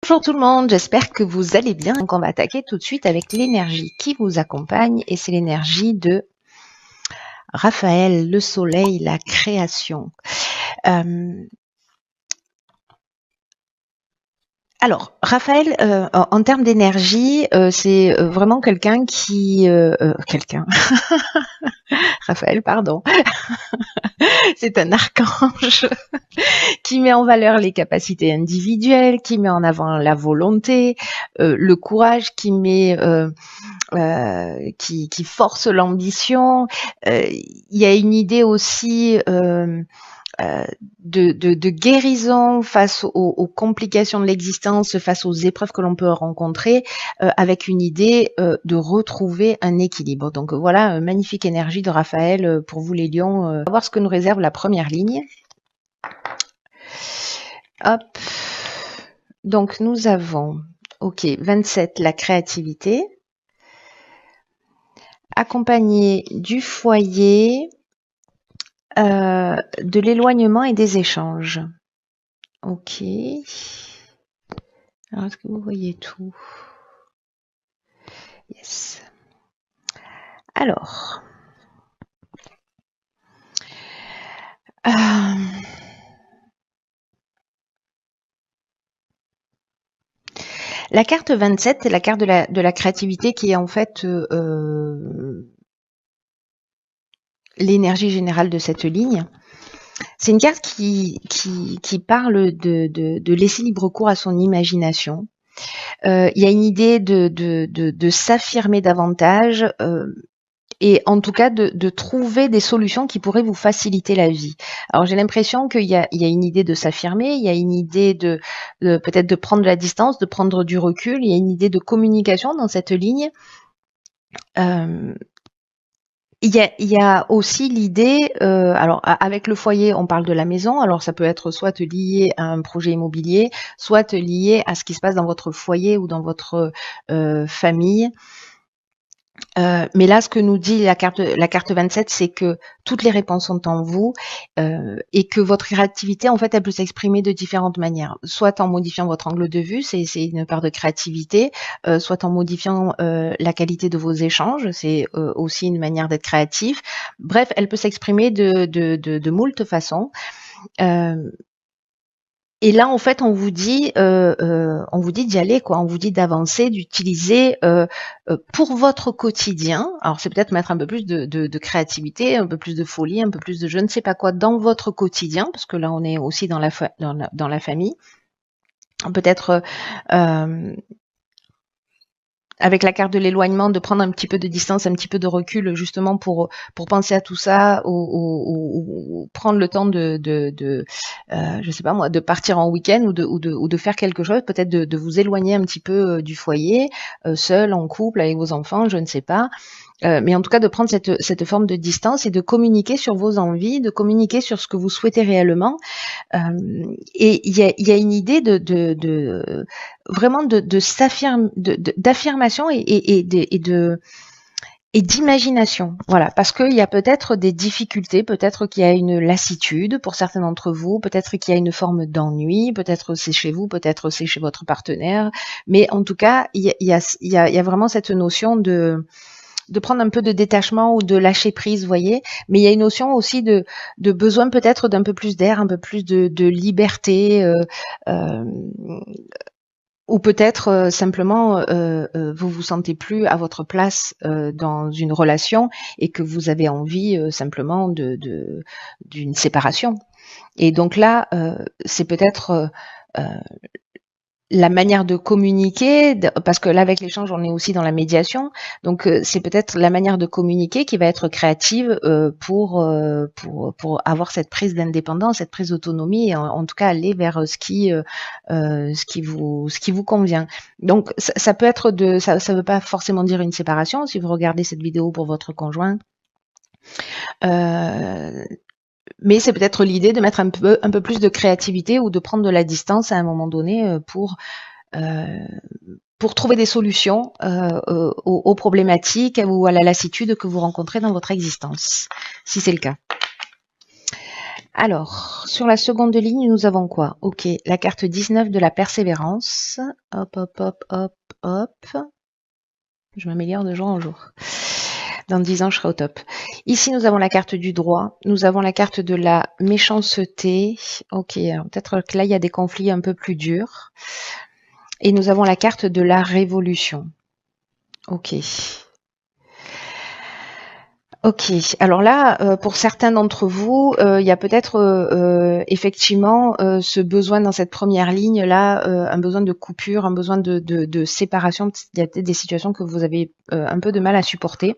Bonjour tout le monde, j'espère que vous allez bien. Donc on va attaquer tout de suite avec l'énergie qui vous accompagne et c'est l'énergie de Raphaël, le soleil, la création. Alors, Raphaël, en termes d'énergie, c'est vraiment quelqu'un qui... Raphaël, pardon. C'est un archange qui met en valeur les capacités individuelles, qui met en avant la volonté, le courage, qui force l'ambition. Il y a une idée aussi de guérison face aux complications de l'existence, face aux épreuves que l'on peut rencontrer, avec une idée de retrouver un équilibre. Donc voilà, magnifique énergie de Raphaël pour vous les lions. On va voir ce que nous réserve la première ligne. Hop. Donc nous avons, ok, 27, la créativité, accompagné du foyer, de l'éloignement et des échanges. Ok. Alors, est-ce que vous voyez tout? Yes. Alors. La carte 27, c'est la carte de la créativité qui est en fait l'énergie générale de cette ligne. C'est une carte qui parle de laisser libre cours à son imagination. Il y a une idée de s'affirmer davantage et en tout cas de trouver des solutions qui pourraient vous faciliter la vie. Alors j'ai l'impression qu'il y a une idée de s'affirmer, il y a une idée de peut-être de prendre de la distance, de prendre du recul, il y a une idée de communication dans cette ligne. Il y a aussi l'idée, alors avec le foyer, on parle de la maison, alors ça peut être soit lié à un projet immobilier, soit lié à ce qui se passe dans votre foyer ou dans votre famille. Mais là, ce que nous dit la carte 27, c'est que toutes les réponses sont en vous et que votre créativité, en fait, elle peut s'exprimer de différentes manières. Soit en modifiant votre angle de vue, c'est une part de créativité, soit en modifiant la qualité de vos échanges, c'est aussi une manière d'être créatif. Bref, elle peut s'exprimer de moult façons. Et là, en fait, on vous dit d'y aller, quoi. On vous dit d'avancer, d'utiliser pour votre quotidien. Alors, c'est peut-être mettre un peu plus de créativité, un peu plus de folie, un peu plus de je ne sais pas quoi dans votre quotidien, parce que là, on est aussi dans la famille. Peut-être avec la carte de l'éloignement, de prendre un petit peu de distance, un petit peu de recul, justement pour penser à tout ça, ou prendre le temps je sais pas moi, de partir en week-end ou de faire quelque chose, peut-être de vous éloigner un petit peu du foyer, seul, en couple, avec vos enfants, je ne sais pas. Mais en tout cas, de prendre cette forme de distance et de communiquer sur vos envies, de communiquer sur ce que vous souhaitez réellement. Et il y a une idée vraiment d'affirmation et d'imagination. Voilà, parce qu'il y a peut-être des difficultés, peut-être qu'il y a une lassitude pour certains d'entre vous, peut-être qu'il y a une forme d'ennui, peut-être c'est chez vous, peut-être c'est chez votre partenaire, mais en tout cas, il y a vraiment cette notion de prendre un peu de détachement ou de lâcher prise, vous voyez. Mais il y a une notion aussi de besoin peut-être d'un peu plus d'air, un peu plus de liberté, ou peut-être simplement vous vous sentez plus à votre place dans une relation et que vous avez envie simplement d'une séparation. Et donc là, c'est peut-être la manière de communiquer, parce que là avec l'échange on est aussi dans la médiation, donc c'est peut-être la manière de communiquer qui va être créative pour avoir cette prise d'indépendance, cette prise d'autonomie, et en tout cas aller vers ce qui vous convient. Donc ça peut être ça veut pas forcément dire une séparation si vous regardez cette vidéo pour votre conjoint. Mais c'est peut-être l'idée de mettre un peu plus de créativité ou de prendre de la distance à un moment donné pour trouver des solutions aux problématiques ou à la lassitude que vous rencontrez dans votre existence, si c'est le cas. Alors, sur la seconde ligne, nous avons quoi? Ok, la carte 19 de la persévérance. Hop, hop, hop, hop, hop. Je m'améliore de jour en jour. Dans 10 ans, je serai au top. Ici, nous avons la carte du droit. Nous avons la carte de la méchanceté. Ok, alors peut-être que là, il y a des conflits un peu plus durs. Et nous avons la carte de la révolution. Ok. Ok, alors là, pour certains d'entre vous, il y a peut-être effectivement ce besoin dans cette première ligne là, un besoin de coupure, un besoin de séparation. Il y a peut-être des situations que vous avez un peu de mal à supporter.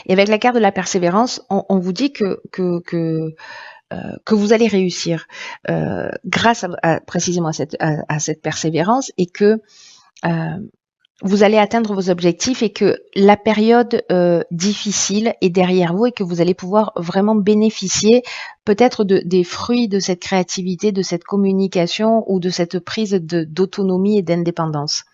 Et avec la carte de la persévérance, on vous dit que vous allez réussir grâce précisément à cette persévérance et que vous allez atteindre vos objectifs et que la période difficile est derrière vous et que vous allez pouvoir vraiment bénéficier peut-être des fruits de cette créativité, de cette communication ou de cette prise d'autonomie et d'indépendance.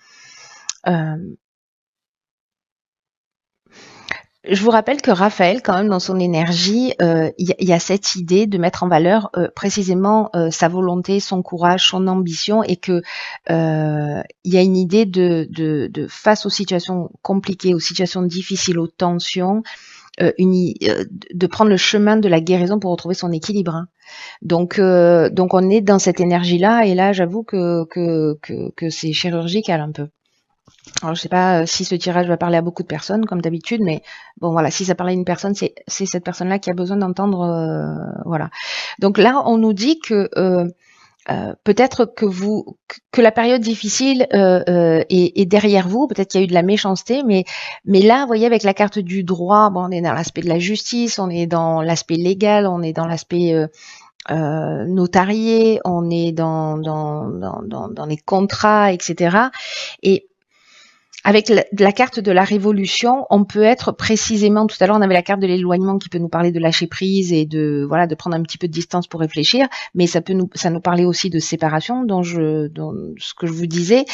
Je vous rappelle que Raphaël, quand même, dans son énergie, il y a cette idée de mettre en valeur précisément sa volonté, son courage, son ambition, et que il y a une idée de face aux situations compliquées, aux situations difficiles, aux tensions, de prendre le chemin de la guérison pour retrouver son équilibre. Hein. Donc on est dans cette énergie-là, et là, j'avoue que c'est chirurgical un peu. Alors, je sais pas si ce tirage va parler à beaucoup de personnes, comme d'habitude, mais bon, voilà, si ça parle à une personne, c'est cette personne-là qui a besoin d'entendre, voilà. Donc là, on nous dit que peut-être que la période difficile est derrière vous, peut-être qu'il y a eu de la méchanceté, mais là, vous voyez, avec la carte du droit, bon, on est dans l'aspect de la justice, on est dans l'aspect légal, on est dans l'aspect notarié, on est dans les contrats, etc. Et avec la carte de la révolution, on peut être précisément, tout à l'heure on avait la carte de l'éloignement qui peut nous parler de lâcher prise et de prendre un petit peu de distance pour réfléchir, mais ça nous parlait aussi de séparation, dont ce que je vous disais.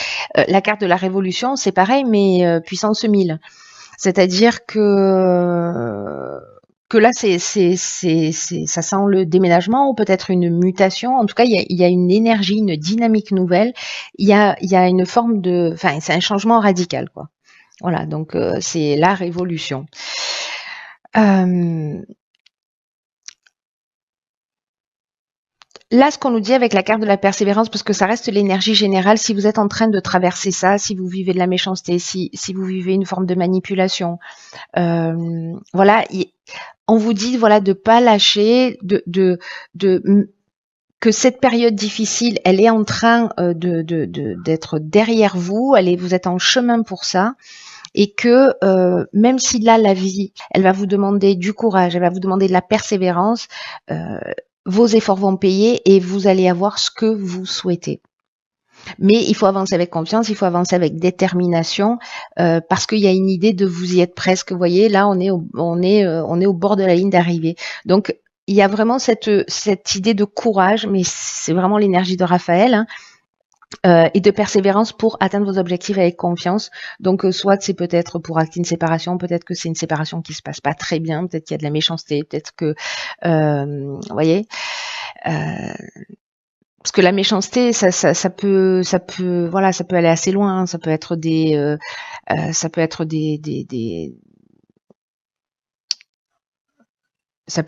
La carte de la révolution, c'est pareil, mais puissance 1000. C'est-à-dire que là, ça sent le déménagement ou peut-être une mutation. En tout cas, il y a une énergie, une dynamique nouvelle. Il y a une forme c'est un changement radical, quoi. Voilà, donc c'est la révolution. Là, ce qu'on nous dit avec la carte de la persévérance, parce que ça reste l'énergie générale, si vous êtes en train de traverser ça, si vous vivez de la méchanceté, si vous vivez une forme de manipulation, voilà, on vous dit voilà de pas lâcher, que cette période difficile, elle est en train d'être derrière vous, vous êtes en chemin pour ça, et que même si là la vie, elle va vous demander du courage, elle va vous demander de la persévérance, vos efforts vont payer et vous allez avoir ce que vous souhaitez. Mais il faut avancer avec confiance, il faut avancer avec détermination, parce qu'il y a une idée de vous y être presque. Vous voyez, là, on est au bord de la ligne d'arrivée. Donc, il y a vraiment cette idée de courage, mais c'est vraiment l'énergie de Raphaël, hein, et de persévérance pour atteindre vos objectifs avec confiance. Donc, soit c'est peut-être pour acter une séparation, peut-être que c'est une séparation qui se passe pas très bien, peut-être qu'il y a de la méchanceté, peut-être que, vous voyez. Parce que la méchanceté, ça peut aller assez loin. Hein. Ça peut être des ça peut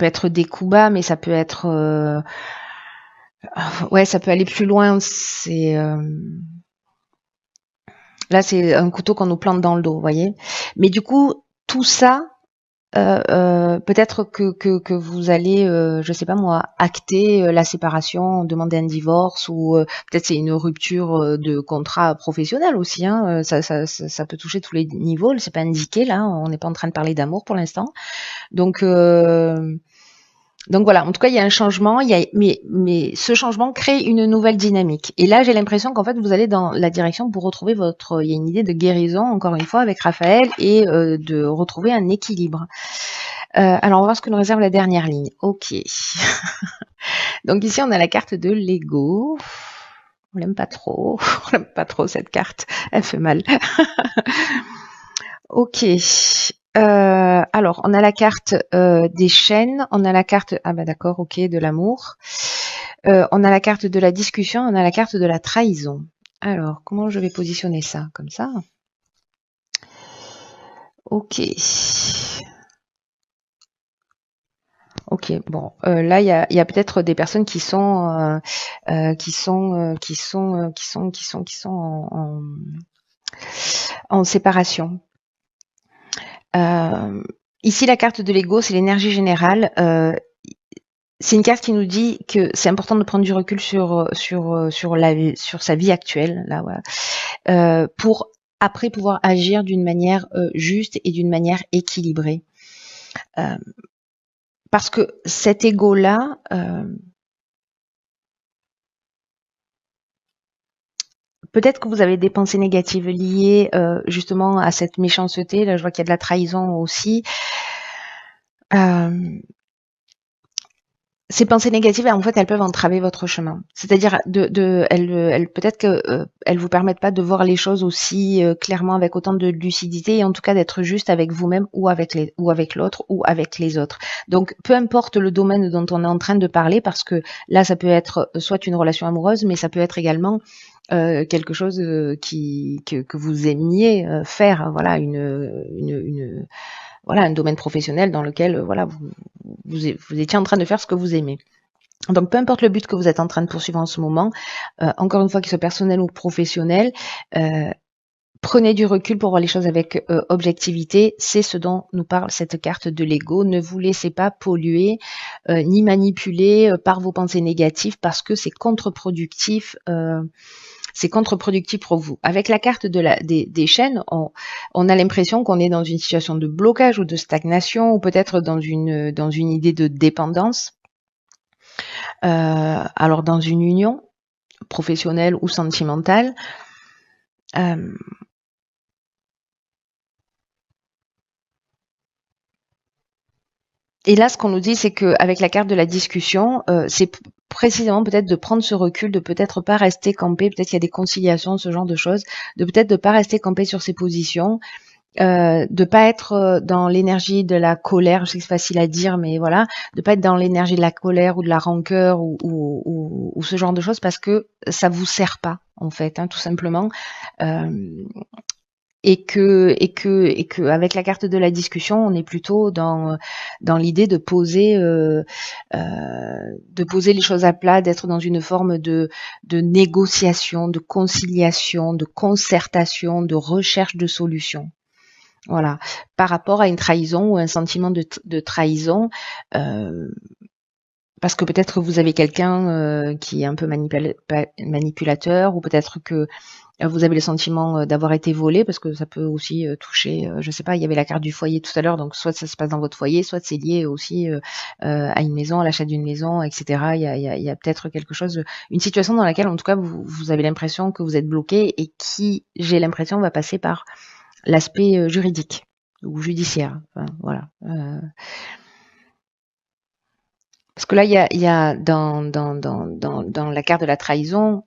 être des coups bas, mais ça peut être ouais, ça peut aller plus loin. Là, c'est un couteau qu'on nous plante dans le dos, vous voyez. Mais du coup, tout ça, peut-être que vous allez, je sais pas moi, acter la séparation, demander un divorce ou peut-être c'est une rupture de contrat professionnel aussi. Hein, ça peut toucher tous les niveaux. C'est pas indiqué là. On n'est pas en train de parler d'amour pour l'instant. Donc voilà, en tout cas, il y a un changement, mais ce changement crée une nouvelle dynamique. Et là, j'ai l'impression qu'en fait, vous allez dans la direction pour retrouver il y a une idée de guérison, encore une fois, avec Raphaël, et de retrouver un équilibre. Alors, on va voir ce que nous réserve la dernière ligne. Ok. Donc ici, on a la carte de l'ego. On l'aime pas trop. On l'aime pas trop, cette carte. Elle fait mal. Ok. Alors, on a la carte des chaînes, on a la carte, ah bah d'accord, ok, de l'amour. On a la carte de la discussion, on a la carte de la trahison. Alors, comment je vais positionner ça? Comme ça? Ok. Ok, bon, là il y a peut-être des personnes qui sont en séparation. Ici, la carte de l'ego, c'est l'énergie générale. C'est une carte qui nous dit que c'est important de prendre du recul sur sa vie actuelle, là, voilà, pour après pouvoir agir d'une manière juste et d'une manière équilibrée. Parce que cet ego-là, peut-être que vous avez des pensées négatives liées justement à cette méchanceté. Là, je vois qu'il y a de la trahison aussi. Ces pensées négatives, en fait, elles peuvent entraver votre chemin. C'est-à-dire, elles peut-être que elles vous permettent pas de voir les choses aussi clairement avec autant de lucidité et en tout cas d'être juste avec vous-même ou avec l'autre ou avec les autres. Donc, peu importe le domaine dont on est en train de parler, parce que là, ça peut être soit une relation amoureuse, mais ça peut être également quelque chose que vous aimiez faire. Voilà, voilà, un domaine professionnel dans lequel voilà vous étiez en train de faire ce que vous aimez. Donc, peu importe le but que vous êtes en train de poursuivre en ce moment, encore une fois, qu'il soit personnel ou professionnel, prenez du recul pour voir les choses avec objectivité. C'est ce dont nous parle cette carte de l'ego. Ne vous laissez pas polluer ni manipuler par vos pensées négatives parce que c'est contre-productif. C'est contre-productif pour vous. Avec la carte des chaînes, on a l'impression qu'on est dans une situation de blocage ou de stagnation ou peut-être dans une idée de dépendance. Alors dans une union professionnelle ou sentimentale. Et là, ce qu'on nous dit, c'est qu'avec la carte de la discussion, c'est précisément peut-être de prendre ce recul, de peut-être pas rester campé, peut-être qu'il y a des conciliations, ce genre de choses, de peut-être de pas rester campé sur ses positions, de pas être dans l'énergie de la colère, je sais que c'est facile à dire, mais voilà, de pas être dans l'énergie de la colère ou de la rancœur ou ce genre de choses parce que ça vous sert pas en fait, hein, tout simplement. Et que avec la carte de la discussion, on est plutôt dans l'idée de poser les choses à plat, d'être dans une forme de négociation, de conciliation, de concertation, de recherche de solutions. Voilà, par rapport à une trahison ou un sentiment de trahison, parce que peut-être vous avez quelqu'un qui est un peu manipulateur, ou peut-être que vous avez le sentiment d'avoir été volé, parce que ça peut aussi toucher, je sais pas, il y avait la carte du foyer tout à l'heure, donc soit ça se passe dans votre foyer, soit c'est lié aussi à une maison, à l'achat d'une maison, etc. Il y a peut-être quelque chose, une situation dans laquelle en tout cas vous avez l'impression que vous êtes bloqué et qui, j'ai l'impression, va passer par l'aspect juridique ou judiciaire. Enfin, voilà. Parce que là, il y a dans la carte de la trahison,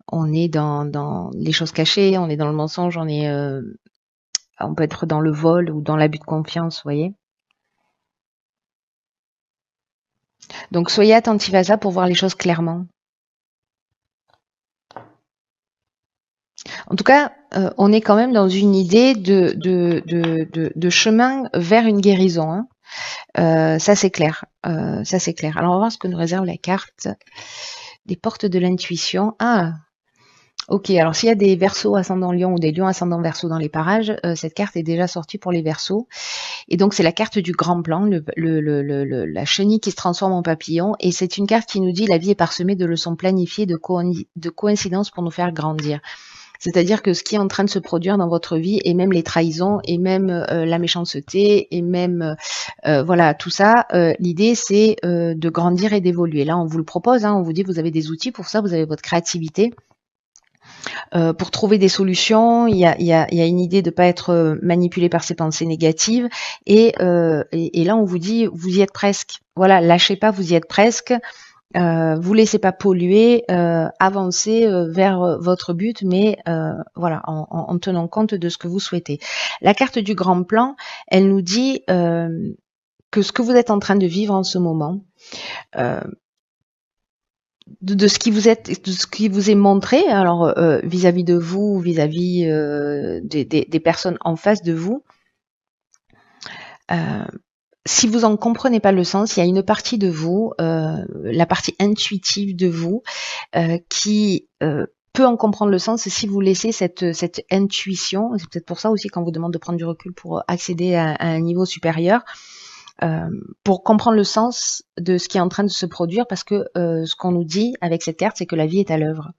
on est dans les choses cachées, on est dans le mensonge, on peut être dans le vol ou dans l'abus de confiance, vous voyez. Donc soyez attentifs à ça pour voir les choses clairement. En tout cas, on est quand même dans une idée de chemin vers une guérison. Hein. Ça c'est clair. Ça c'est clair. Alors on va voir ce que nous réserve la carte des portes de l'intuition. Ah, ok. Alors s'il y a des Verseaux ascendant Lion ou des Lions ascendant Verseau dans les parages, cette carte est déjà sortie pour les Verseaux. Et donc c'est la carte du grand plan, la chenille qui se transforme en papillon. Et c'est une carte qui nous dit la vie est parsemée de leçons planifiées, de coïncidences pour nous faire grandir. C'est-à-dire que ce qui est en train de se produire dans votre vie, et même les trahisons, et même la méchanceté, et même voilà tout ça, l'idée c'est de grandir et d'évoluer. Là, on vous le propose, hein, on vous dit vous avez des outils pour ça, vous avez votre créativité. Pour trouver des solutions, il y a une idée de ne pas être manipulé par ces pensées négatives. Et là, on vous dit, vous y êtes presque. Voilà, lâchez pas, vous y êtes presque. Vous laissez pas polluer, avancez vers votre but, mais voilà, en tenant compte de ce que vous souhaitez. La carte du grand plan, elle nous dit que ce que vous êtes en train de vivre en ce moment, de ce qui vous de ce qui vous est montré, alors vis-à-vis de vous, vis-à-vis des personnes en face de vous, si vous en comprenez pas le sens, il y a une partie de vous, la partie intuitive de vous, qui peut en comprendre le sens si vous laissez cette intuition. C'est peut-être pour ça aussi qu'on vous demande de prendre du recul pour accéder à un niveau supérieur. Pour comprendre le sens de ce qui est en train de se produire, parce que ce qu'on nous dit avec cette carte, c'est que la vie est à l'œuvre.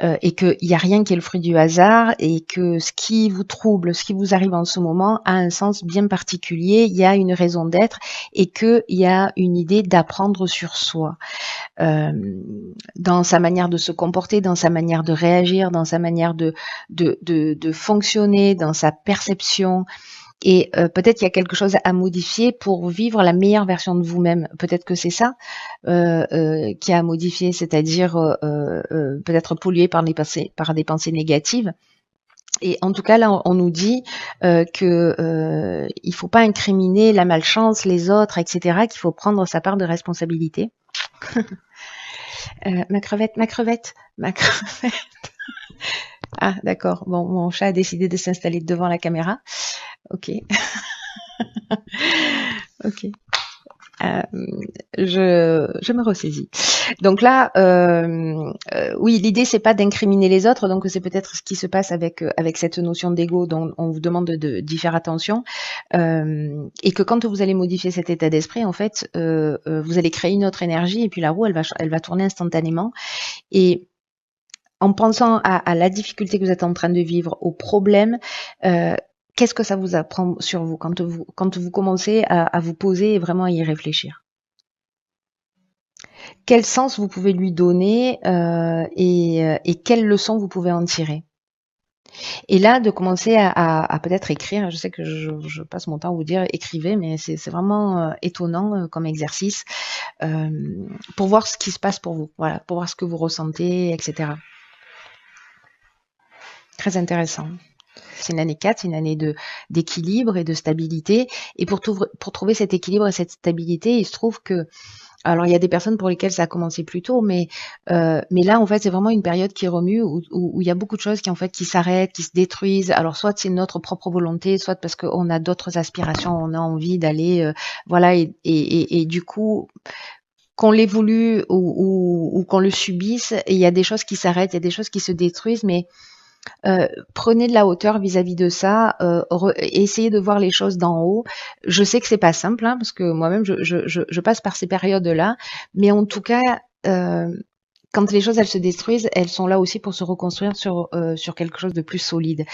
Et qu'il n'y a rien qui est le fruit du hasard, et que ce qui vous trouble, ce qui vous arrive en ce moment a un sens bien particulier, il y a une raison d'être, et qu'il y a une idée d'apprendre sur soi. Dans sa manière de se comporter, dans sa manière de réagir, dans sa manière de fonctionner, dans sa perception. Et peut-être qu'il y a quelque chose à modifier pour vivre la meilleure version de vous-même. Peut-être que c'est ça qui a à modifier, c'est-à-dire peut-être pollué par des pensées négatives. Et en tout cas, là, on nous dit que il faut pas incriminer la malchance, les autres, etc., qu'il faut prendre sa part de responsabilité. Ma crevette, ma crevette, ma crevette. Ah, d'accord. Bon, mon chat a décidé de s'installer devant la caméra. Ok. Ok. Je me ressaisis. Donc là, oui, l'idée c'est pas d'incriminer les autres, donc c'est peut-être ce qui se passe avec cette notion d'ego dont on vous demande d'y faire attention, et que quand vous allez modifier cet état d'esprit, en fait, vous allez créer une autre énergie, et puis la roue elle va tourner instantanément. Et en pensant à la difficulté que vous êtes en train de vivre, au problème, qu'est-ce que ça vous apprend sur vous quand vous commencez à vous poser et vraiment à y réfléchir? Quel sens vous pouvez lui donner et quelles leçons vous pouvez en tirer? Et là, de commencer à peut-être écrire, je sais que je passe mon temps à vous dire écrivez, mais c'est vraiment étonnant comme exercice pour voir ce qui se passe pour vous, voilà, pour voir ce que vous ressentez, etc. Très intéressant. C'est une année 4, c'est une année d'équilibre et de stabilité. Et pour trouver cet équilibre et cette stabilité, il se trouve que, alors il y a des personnes pour lesquelles ça a commencé plus tôt, mais là en fait c'est vraiment une période qui remue où il y a beaucoup de choses qui en fait qui s'arrêtent, qui se détruisent. Alors soit c'est notre propre volonté, soit parce qu'on a d'autres aspirations, on a envie d'aller, voilà, et du coup qu'on l'ait voulu ou qu'on le subisse, il y a des choses qui s'arrêtent, il y a des choses qui se détruisent, mais prenez de la hauteur vis-à-vis de ça, essayez de voir les choses d'en haut. Je sais que c'est pas simple, hein, parce que moi-même je passe par ces périodes-là, mais en tout cas, quand les choses elles se détruisent, elles sont là aussi pour se reconstruire sur quelque chose de plus solide.